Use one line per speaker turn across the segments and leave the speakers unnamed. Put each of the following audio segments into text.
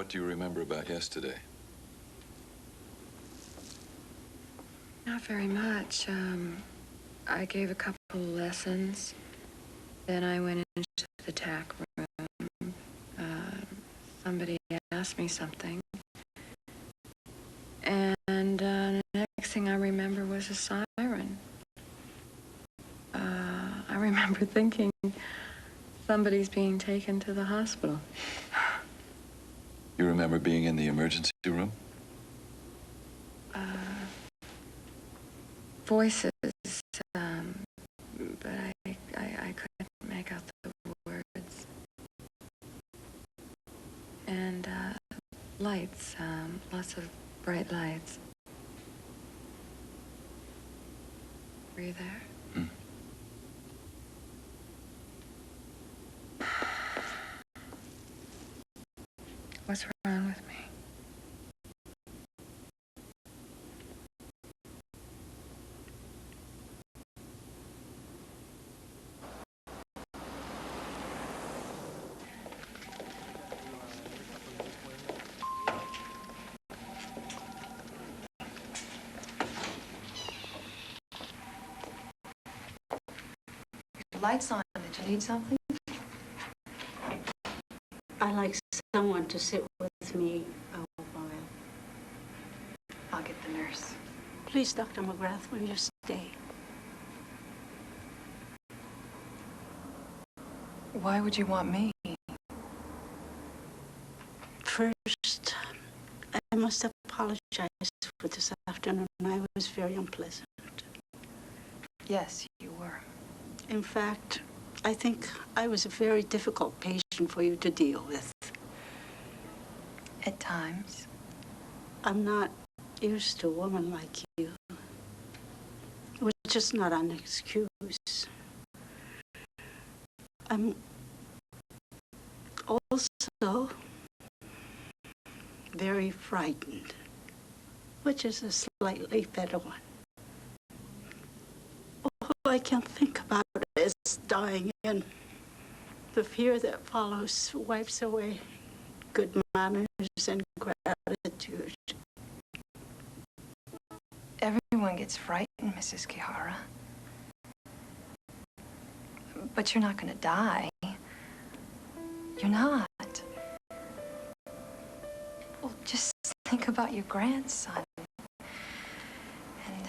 What do you remember about yesterday?
Not very much. I gave a couple of lessons. Then I went into the tack room. Somebody asked me something. And the next thing I remember was a siren. I remember thinking somebody's being taken to the hospital.
You remember being in the emergency room?
Voices, but I couldn't make out the words. And lights, lots of bright lights. Were you there?
Hmm.
What's wrong with me?
Lights on. Did you need something?
I like someone to sit with me a while.
I'll get the nurse.
Please, Dr. McGrath, will you stay?
Why would you want me?
First, I must apologize for this afternoon. I was very unpleasant.
Yes, you were.
In fact, I think I was a very difficult patient for you to deal with.
At times.
I'm not used to a woman like you, which is not an excuse. I'm also very frightened, which is a slightly better one. All I can think about is dying, and the fear that follows wipes away good manners and gratitude.
Everyone gets frightened, Mrs. Kihara. But you're not going to die. You're not. Well, just think about your grandson. And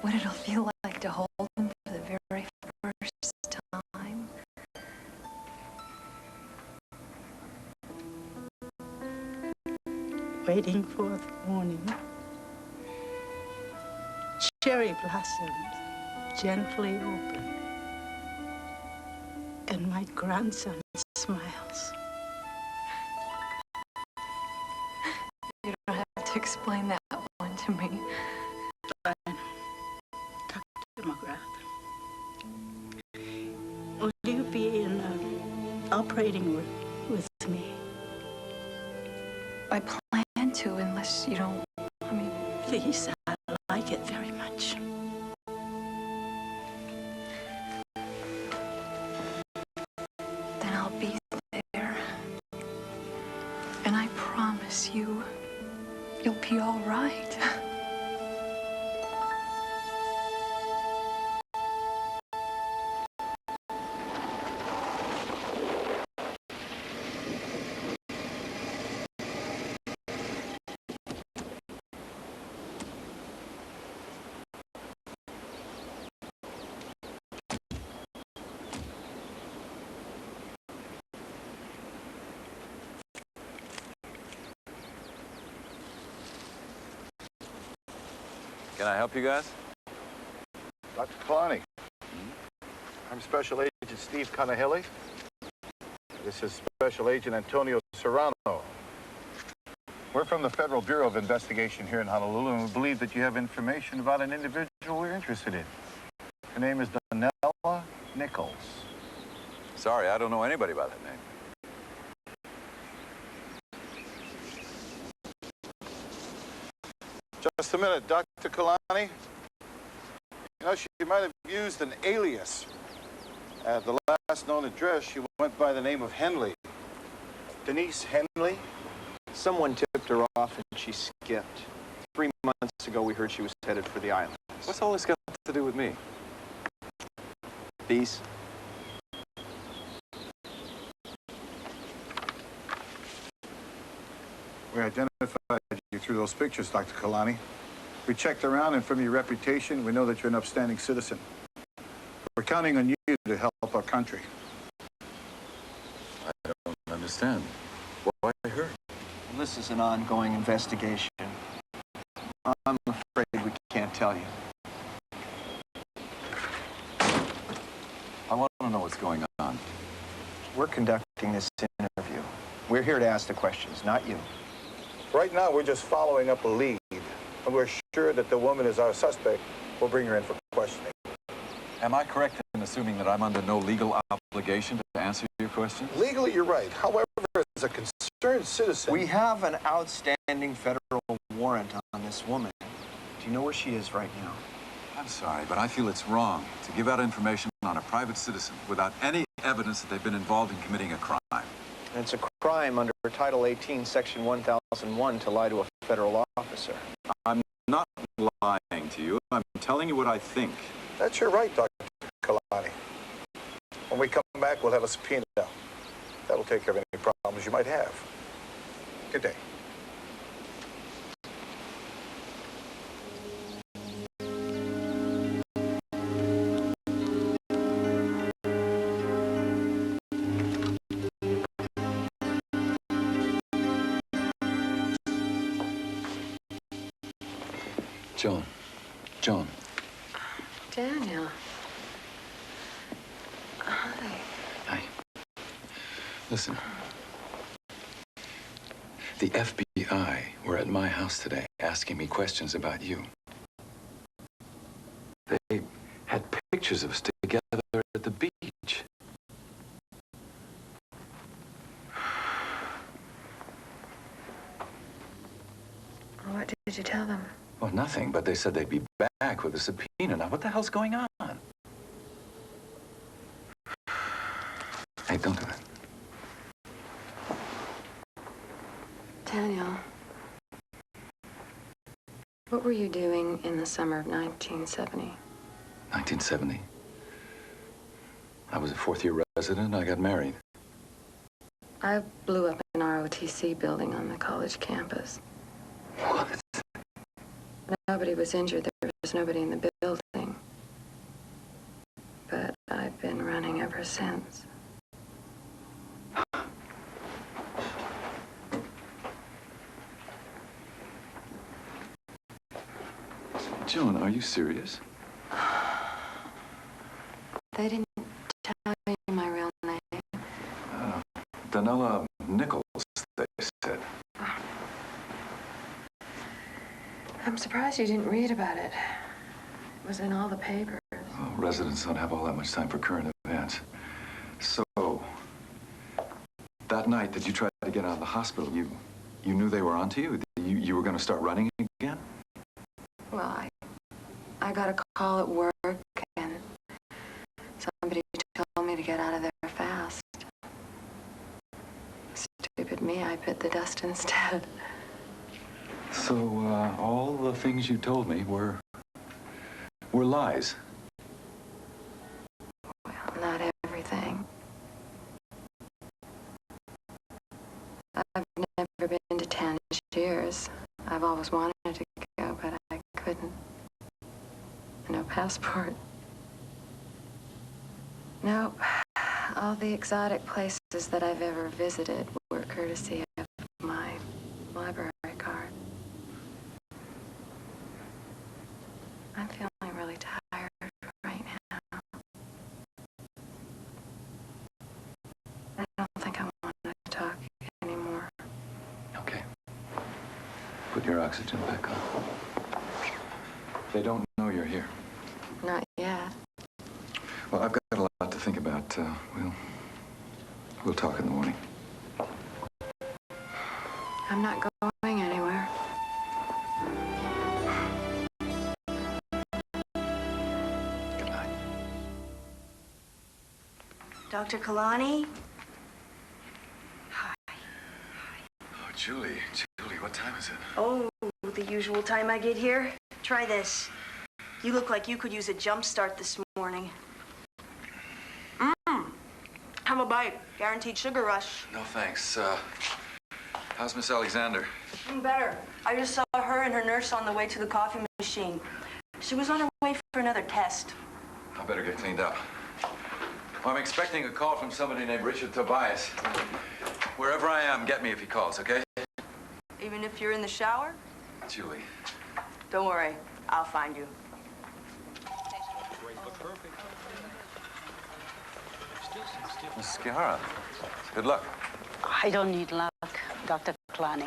what it'll feel like to hold him for the very first time.
Waiting for the morning. Cherry blossoms gently open, and my grandson smiles.
You don't have to explain that one to me.
Fine. Dr. McGrath, will you be in the operating room with me?
I plan to, unless you don't,
Please, I like it very much.
Then I'll be there. And I promise you, you'll be all right.
Can I help you guys?
Dr. Kalani. I'm Special Agent Steve Kanahili. This is Special Agent Antonio Serrano. We're from the Federal Bureau of Investigation here in Honolulu, and we believe that you have information about an individual we're interested in. Her name is Donella Nichols.
Sorry, I don't know anybody by that name.
Just a minute, Dr. Kalani. You know, she might have used an alias. At the last known address, she went by the name of Henley. Denise Henley?
Someone tipped her off and she skipped. 3 months ago, we heard she was headed for the islands.
What's all this got to do with me?
These?
We identified you through those pictures, Dr. Kalani. We checked around, and from your reputation, we know that you're an upstanding citizen. We're counting on you to help our country.
I don't understand. Why her?
Well, this is an ongoing investigation. I'm afraid we can't tell you.
I want to know what's going on.
We're conducting this interview. We're here to ask the questions, not you.
Right now, we're just following up a lead, and we're sure that the woman is our suspect. We'll bring her in for questioning.
Am I correct in assuming that I'm under no legal obligation to answer your questions?
Legally, you're right. However, as a concerned citizen...
We have an outstanding federal warrant on this woman. Do you know where she is right now?
I'm sorry, but I feel it's wrong to give out information on a private citizen without any evidence that they've been involved in committing a crime.
And it's a crime under Title 18, Section 1001 to lie to a federal officer.
I'm not lying to you. I'm telling you what I think.
That's your right, Dr. Kalani. When we come back, we'll have a subpoena. That'll take care of any problems you might have. Good day.
Joan.
Daniel. Hi.
Hi. Listen. The FBI were at my house today asking me questions about you. They had pictures of us together at the beach.
What did you tell them?
Well, nothing, but they said they'd be back with a subpoena. Now, what the hell's going on? Hey, don't do that.
Daniel, what were you doing in the summer of 1970?
1970. I was a fourth-year resident and I got married.
I blew up an ROTC building on the college campus.
What?
Nobody was injured. There was nobody in the building. But I've been running ever since.
Joan, are you serious?
They didn't tell you my real name.
Danella Nichols, they said.
I'm surprised you didn't read about it. It was in all the papers.
Well, residents don't have all that much time for current events. So, that night that you tried to get out of the hospital, you knew they were onto you? You were going to start running again?
Well, I got a call at work, and somebody told me to get out of there fast. Stupid me, I bit the dust instead.
So, all the things you told me were lies?
Well, not everything. I've never been to Tangiers. I've always wanted to go, but I couldn't. No passport. No, all the exotic places that I've ever visited were courtesy of my library card. I'm feeling really tired right now. I don't think I want to talk anymore.
Okay. Put your oxygen back on. They don't know you're here.
Not yet.
Well, I've got a lot to think about. We'll talk in the morning.
I'm not going anywhere.
Good night.
Dr. Kalani?
Hi.
Julie, what time is it?
Oh, the usual time I get here. Try this. You look like you could use a jump start this morning. Have a bite. Guaranteed sugar rush.
No, thanks. How's Miss Alexander?
Better. I just saw her and her nurse on the way to the coffee machine. She was on her way for another test.
I better get cleaned up. Well, I'm expecting a call from somebody named Richard Tobias. Wherever I am, get me if he calls, okay?
Even if you're in the shower?
Julie.
Don't worry. I'll find you.
Miss Sciarra, good luck.
I don't need luck, Dr. Kalani.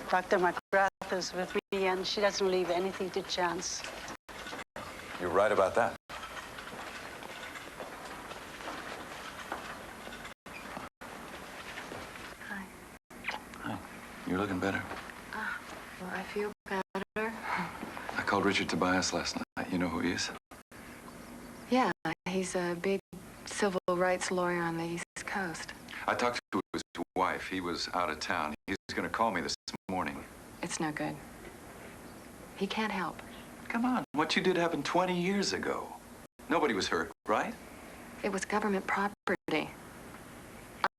Dr. McGrath is with me, and she doesn't leave anything to chance.
You're right about that.
Hi.
Hi. You're looking better.
Well, I feel better.
I called Richard Tobias last night. You know who he is?
Yeah, he's a big civil rights lawyer on the East Coast.
I talked to his wife. He was out of town. He's going to call me this morning.
It's no good. He can't help.
Come on. What you did happened 20 years ago. Nobody was hurt, right?
It was government property.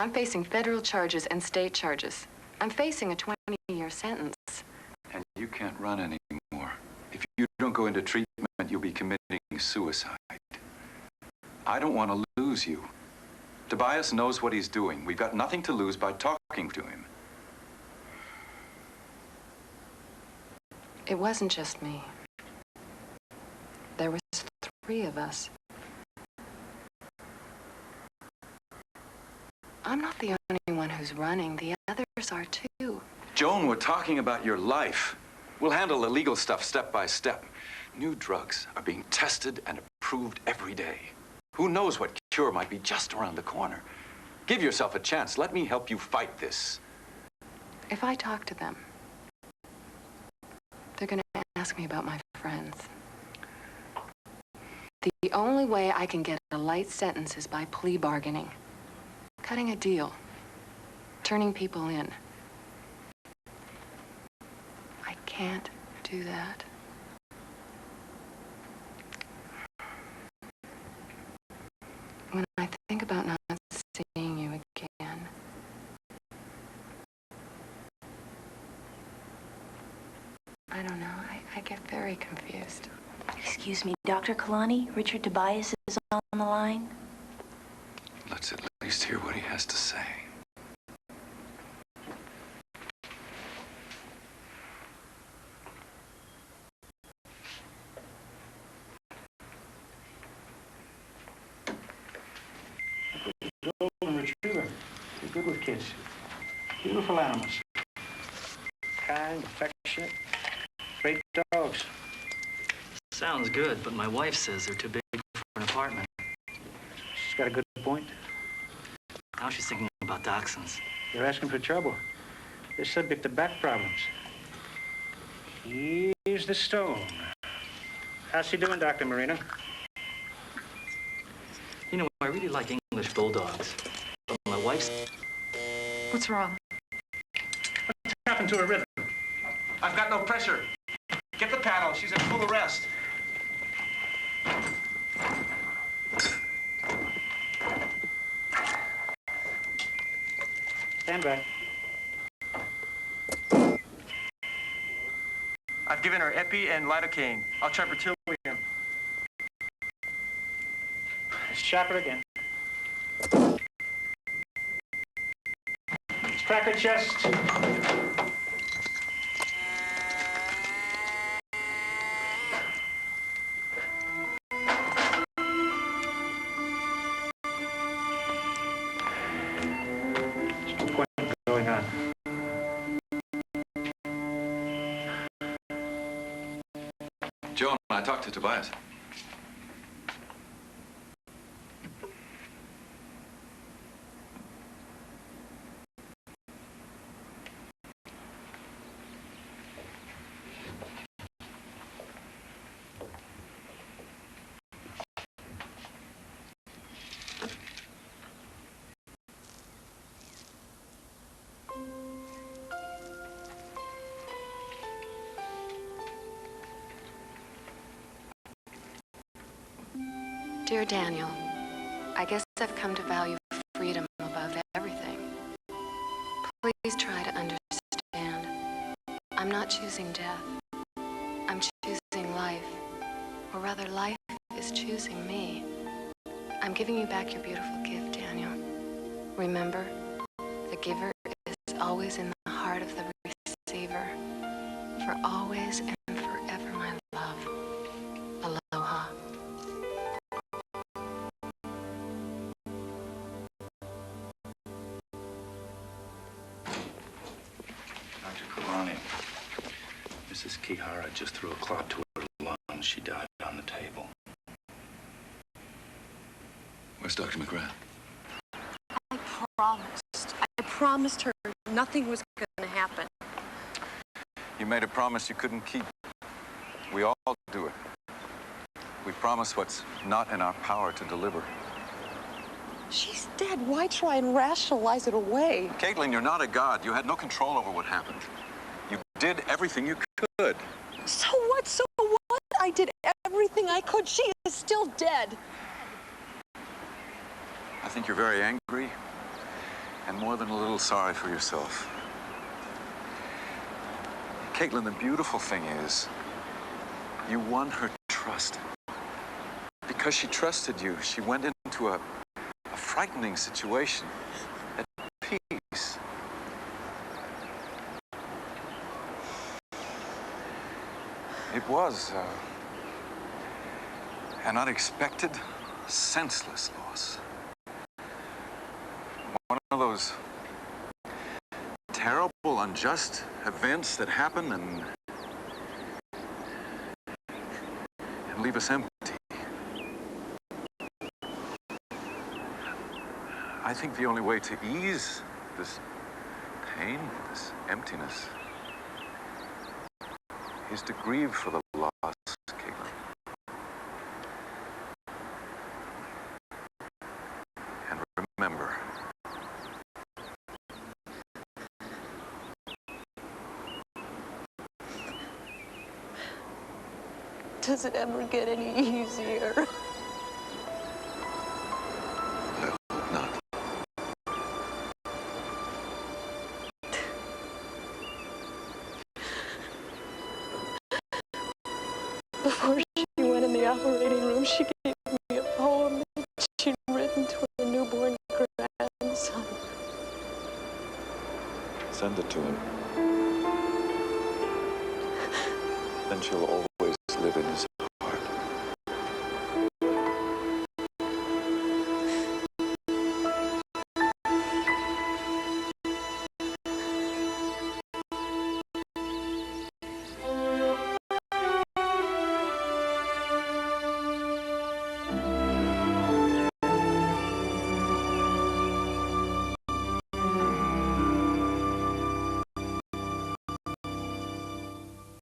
I'm facing federal charges and state charges. I'm facing a 20-year sentence.
And you can't run anymore. If you don't go into treatment, you'll be committing suicide. I don't want to lose you. Tobias knows what he's doing. We've got nothing to lose by talking to him.
It wasn't just me. There was 3 of us. I'm not the only one who's running. The others are too.
Joan, we're talking about your life. We'll handle the legal stuff step by step. New drugs are being tested and approved every day. Who knows what cure might be just around the corner? Give yourself a chance. Let me help you fight this.
If I talk to them, they're going to ask me about my friends. The only way I can get a light sentence is by plea bargaining, cutting a deal, turning people in. I can't do that. When I think about not seeing you again, I don't know. I get very confused.
Excuse me, Dr. Kalani? Richard Tobias is on the line?
Let's at least hear what he has to say.
Golden retriever. They're good with kids. Beautiful animals. Kind, affectionate, great dogs.
Sounds good, but my wife says they're too big for an apartment.
She's got a good point.
Now she's thinking about dachshunds.
They're asking for trouble. They're subject to back problems. Here's the stone. How's she doing, Dr. Marino?
You know, I really like English bulldogs. But my wife's...
What's wrong?
What's happened to her rhythm? I've got no pressure. Get the paddle. She's in full arrest. Stand back.
I've given her epi and lidocaine. I'll try Bertilium.
Let's chop her again. Let's crack her chest. There's no point in going on.
Joan, I talked to Tobias.
Dear Daniel, I guess I've come to value freedom above everything. Please try to understand. I'm not choosing death. I'm choosing life. Or rather, life is choosing me. I'm giving you back your beautiful gift, Daniel. Remember, the giver is always in the heart of the receiver. For always and forever, my love. Aloha.
Dr. Kulani, Mrs. Kihara just threw a clot to her lung. She died on the table. Where's Dr. McGrath?
I promised her nothing was going to happen.
You made a promise you couldn't keep. We all do it. We promise what's not in our power to deliver.
She's dead. Why try and rationalize it away?
Caitlin, you're not a god. You had no control over what happened. You did everything you could.
So what? So what? I did everything I could. She is still dead.
I think you're very angry and more than a little sorry for yourself. Caitlin, the beautiful thing is you won her trust. Because she trusted you, she went into a frightening situation at peace. It was an unexpected, senseless loss. One of those terrible, unjust events that happen and leave us empty. I think the only way to ease this pain, this emptiness, is to grieve for the loss, Caitlin. And remember,
Does it ever get any easier?
I hope not.
Before she went in the operating room, she gave me a poem that she'd written to her newborn grandson.
Send it to him. Then she'll always live in his